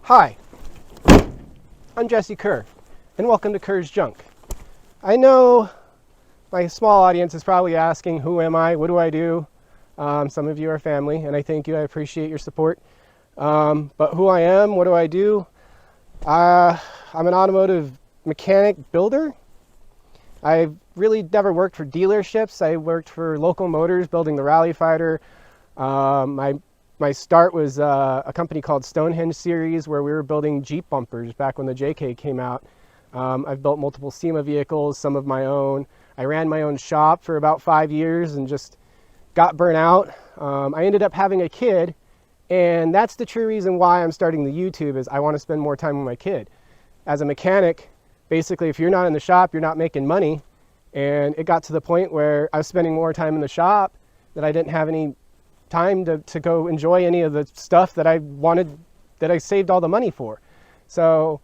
Hi, I'm Jesse Kerr, and welcome to Kerr's Junk. I know my small audience is probably asking, who am I? What do I do? Some of you are family, and I thank you. I appreciate your support. But who I am, what do I do? I'm an automotive mechanic builder. I've really never worked for dealerships. I worked for local motors building the Rally Fighter. My start was a company called Stonehenge Series, where we were building Jeep bumpers back when the JK came out. I've built multiple SEMA vehicles, some of my own. I ran my own shop for about 5 years and just got burnt out. I ended up having a kid, and that's the true reason why I'm starting the YouTube, is I want to spend more time with my kid. As a mechanic, basically, if you're not in the shop, you're not making money. And it got to the point where I was spending more time in the shop that I didn't have any time to go enjoy any of the stuff that I wanted, that I saved all the money for. So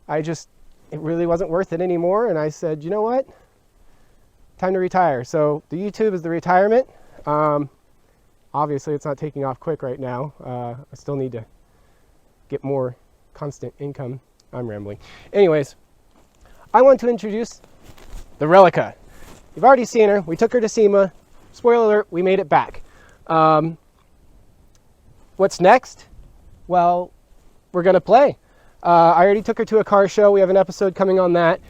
it really wasn't worth it anymore. And I said, you know what? Time to retire. So the YouTube is the retirement. Obviously it's not taking off quick right now. I still need to get more constant income. I'm rambling. Anyways, I want to introduce the Relica. You've already seen her. We took her to SEMA. Spoiler alert, we made it back. What's next? Well, we're going to play. I already took her to a car show. We have an episode coming on that.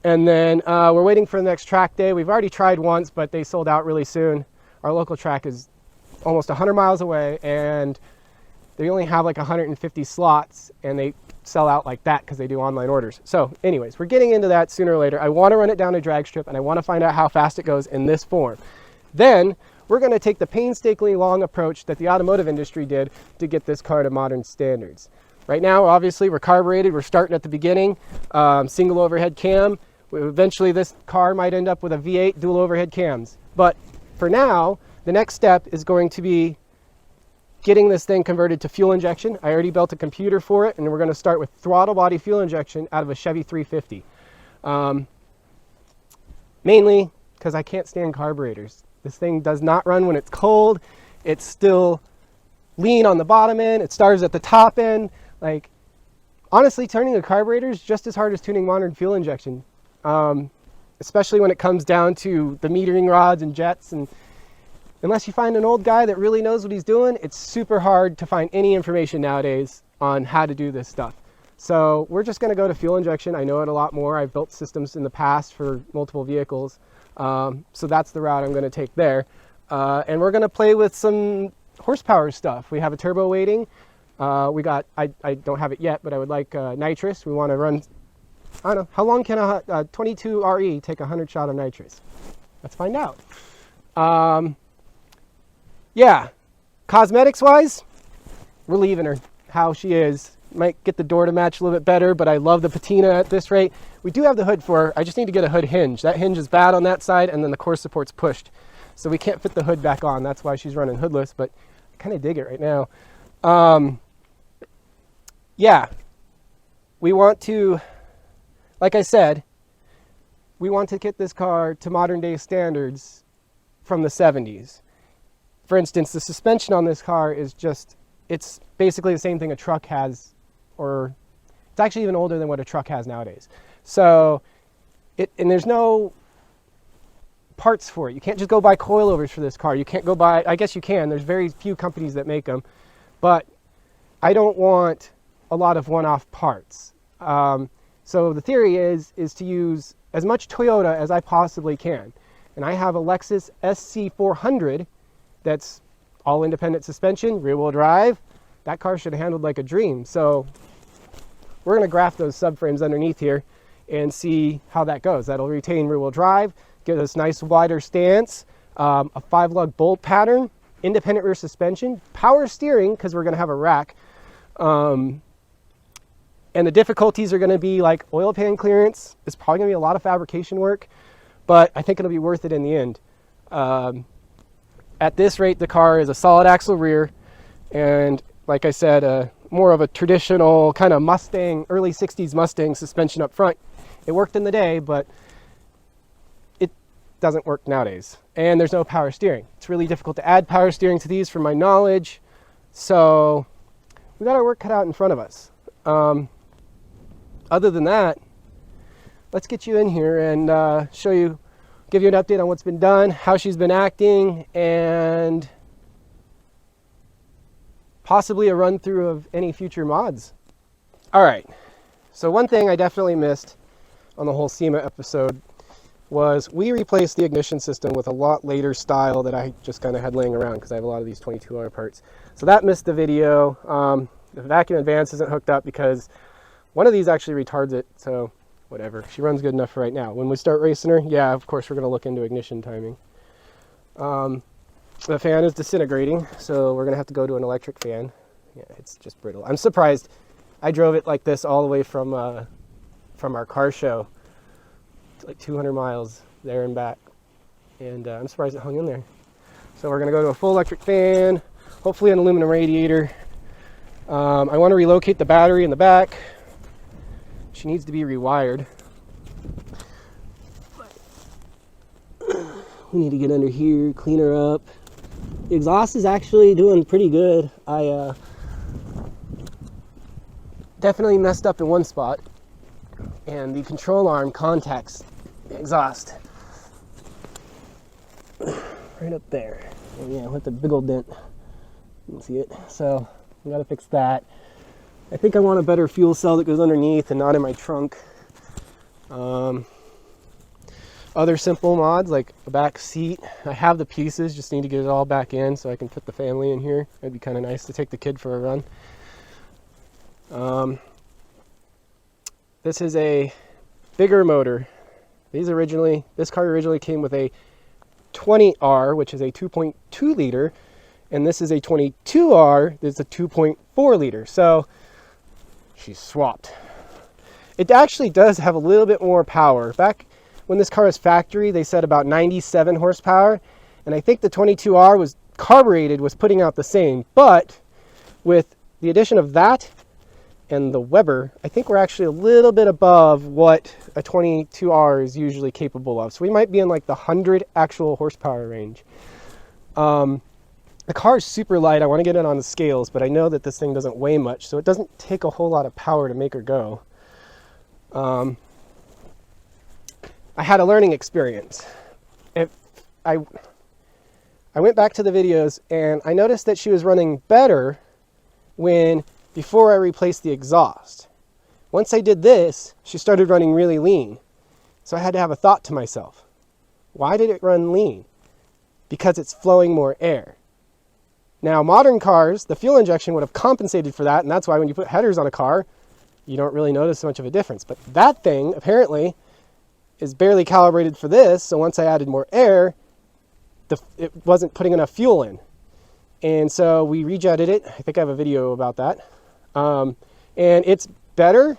And then we're waiting for the next track day. We've already tried once, but they sold out really soon. Our local track is almost 100 miles away, and they only have like 150 slots, and they sell out like that because they do online orders. So anyways, we're getting into that sooner or later. I want to run it down a drag strip, and I want to find out how fast it goes in this form. Then we're going to take the painstakingly long approach that the automotive industry did to get this car to modern standards. Right now, obviously, we're carbureted. We're starting at the beginning, single overhead cam. Eventually, this car might end up with a V8 dual overhead cams. But for now, the next step is going to be getting this thing converted to fuel injection. I already built a computer for it, and we're going to start with throttle body fuel injection out of a Chevy 350. Mainly because I can't stand carburetors. This thing does not run when it's cold. It's still lean on the bottom end. It starves at the top end. Like, honestly, turning a carburetor is just as hard as tuning modern fuel injection, especially when it comes down to the metering rods and jets. And unless you find an old guy that really knows what he's doing, it's super hard to find any information nowadays on how to do this stuff. So we're just going to go to fuel injection. I know it a lot more. I've built systems in the past for multiple vehicles. So that's the route I'm going to take there. And we're going to play with some horsepower stuff. We have a turbo weighting. I don't have it yet, but I would like nitrous. We want to run, I don't know, how long can a 22 RE take 100 shot of nitrous? Let's find out. Yeah, cosmetics wise, we're leaving her how she is. Might get the door to match a little bit better, but I love the patina at this rate. We do have the hood for her. I just need to get a hood hinge. That hinge is bad on that side, and then the core support's pushed. So we can't fit the hood back on. That's why she's running hoodless, but I kind of dig it right now. Yeah, we want to, like I said, we want to get this car to modern day standards from the 70s. For instance, the suspension on this car is just, it's basically the same thing a truck has, or it's actually even older than what a truck has nowadays. So, and there's no parts for it. You can't just go buy coilovers for this car. You can't go buy, I guess you can, there's very few companies that make them, but I don't want a lot of one-off parts. So the theory is to use as much Toyota as I possibly can. And I have a Lexus SC400 that's all independent suspension, rear-wheel drive. That car should have handled like a dream. So we're going to graft those subframes underneath here and see how that goes. That'll retain rear-wheel drive, give us nice wider stance, a 5-lug bolt pattern, independent rear suspension, power steering because we're going to have a rack. And the difficulties are going to be like oil pan clearance. It's probably going to be a lot of fabrication work, but I think it'll be worth it in the end. At this rate, the car is a solid axle rear, and like I said, more of a traditional kind of Mustang, early 60s Mustang suspension up front. It worked in the day, but it doesn't work nowadays. And there's no power steering. It's really difficult to add power steering to these from my knowledge. So we got our work cut out in front of us. Other than that, let's get you in here and give you an update on what's been done, how she's been acting, and possibly a run through of any future mods. All right, so one thing I definitely missed on the whole SEMA episode was we replaced the ignition system with a lot later style that I just kind of had laying around because I have a lot of these 22R parts. So that missed the video. The vacuum advance isn't hooked up because one of these actually retards it, so whatever. She runs good enough for right now. When we start racing her, yeah, of course we're going to look into ignition timing. The fan is disintegrating, so we're going to have to go to an electric fan. Yeah, it's just brittle. I'm surprised. I drove it like this all the way from our car show. It's like 200 miles there and back, and I'm surprised it hung in there. So we're going to go to a full electric fan, hopefully an aluminum radiator. I want to relocate the battery in the back. She needs to be rewired. We need to get under here, clean her up. The exhaust is actually doing pretty good. I definitely messed up in one spot, and the control arm contacts the exhaust right up there. And yeah, with the big old dent. You can see it. So we gotta fix that. I think I want a better fuel cell that goes underneath and not in my trunk. Other simple mods like a back seat. I have the pieces, just need to get it all back in so I can put the family in here. It'd be kind of nice to take the kid for a run. This is a bigger motor. This car originally came with a 20R, which is a 2.2 liter, and this is a 22R, that's a 2.4 liter. So she's swapped. It actually does have a little bit more power. Back when this car was factory, they said about 97 horsepower, and I think the 22R was carbureted, was putting out the same, but with the addition of that and the Weber, I think we're actually a little bit above what a 22R is usually capable of. So we might be in like the 100 actual horsepower range. The car is super light. I want to get it on the scales, but I know that this thing doesn't weigh much, so it doesn't take a whole lot of power to make her go. I had a learning experience. I went back to the videos and I noticed that she was running better before I replaced the exhaust. Once I did this, she started running really lean. So I had to have a thought to myself. Why did it run lean? Because it's flowing more air. Now, modern cars, the fuel injection would have compensated for that, and that's why when you put headers on a car, you don't really notice much of a difference. But that thing, apparently, is barely calibrated for this, so once I added more air, it wasn't putting enough fuel in. And so we rejetted it. I think I have a video about that. And it's better.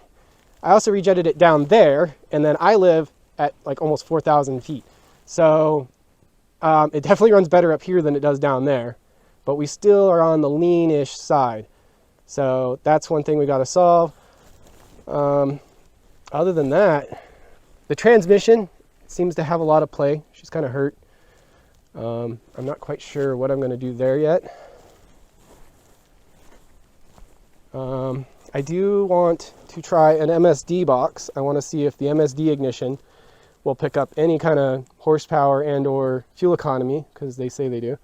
I also rejetted it down there, and then I live at like almost 4,000 feet. So it definitely runs better up here than it does down there, but we still are on the lean-ish side. So that's one thing we got to solve. Other than that, the transmission seems to have a lot of play. She's kind of hurt. I'm not quite sure what I'm going to do there yet. I do want to try an MSD box. I want to see if the MSD ignition will pick up any kind of horsepower and or fuel economy, because they say they do.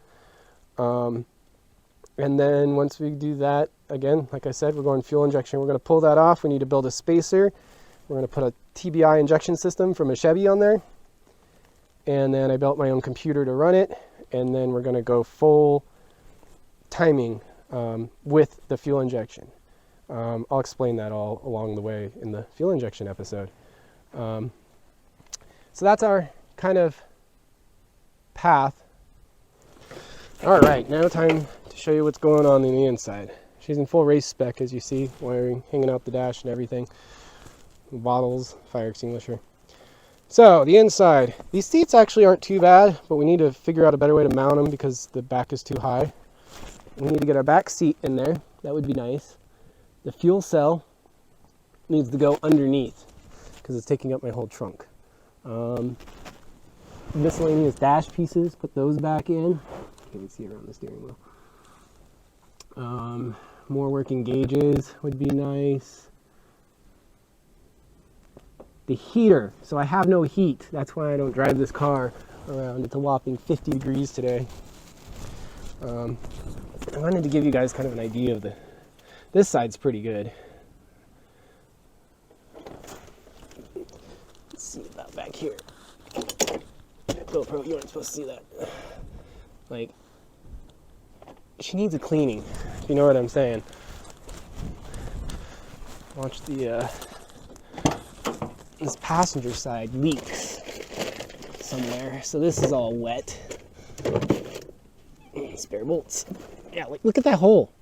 And then once we do that, again, like I said, we're going fuel injection. We're going to pull that off. We need to build a spacer. We're going to put a TBI injection system from a Chevy on there. And then I built my own computer to run it. And then we're going to go full timing with the fuel injection. I'll explain that all along the way in the fuel injection episode. So that's our kind of path. All right, now time to show you what's going on the inside. She's in full race spec, as you see, wiring hanging out the dash and everything. Bottles, fire extinguisher. So the inside, these seats actually aren't too bad, but we need to figure out a better way to mount them because the back is too high. We need to get our back seat in there. That would be nice. The fuel cell needs to go underneath because it's taking up my whole trunk. Miscellaneous dash pieces, put those back in. You can see around the steering wheel. More working gauges would be nice. the heater, so I have no heat. That's why I don't drive this car around. It's a whopping 50 degrees today. I wanted to give you guys kind of an idea of this side's pretty good. Let's see about back here. GoPro, you weren't supposed to see that. Like, she needs a cleaning, if you know what I'm saying. Watch the this passenger side leaks somewhere, so this is all wet. Spare bolts. Yeah, like, look at that hole.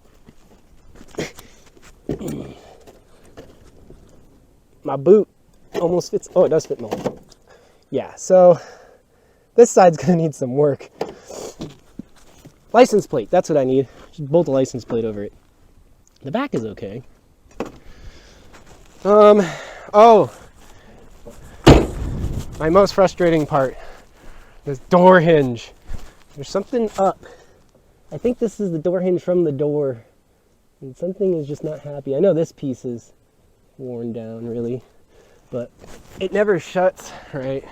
My boot almost fits. Oh, it does fit in the hole. Yeah, so this side's gonna need some work. License plate, that's what I need. Just bolt a license plate over it. The back is okay. Oh, my most frustrating part, this door hinge. There's something up. I think this is the door hinge from the door, and something is just not happy. I know this piece is worn down really, but it never shuts right.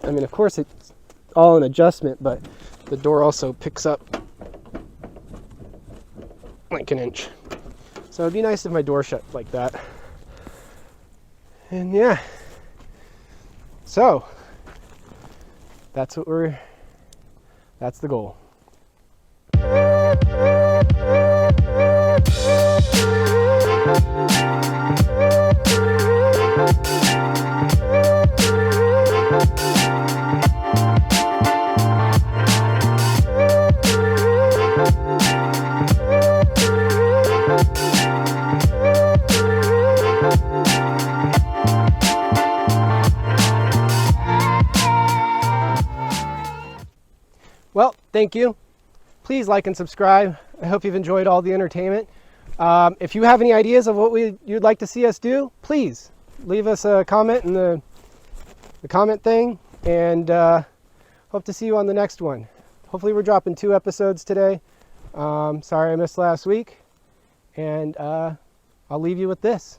I mean, of course it's all an adjustment, but the door also picks up like an inch. So it'd be nice if my door shut like that. And yeah, so that's the goal. Well, thank you. Please like and subscribe. I hope you've enjoyed all the entertainment. If you have any ideas of what you'd like to see us do, please leave us a comment in the comment thing, and hope to see you on the next one. Hopefully we're dropping 2 episodes today. Sorry I missed last week, and I'll leave you with this.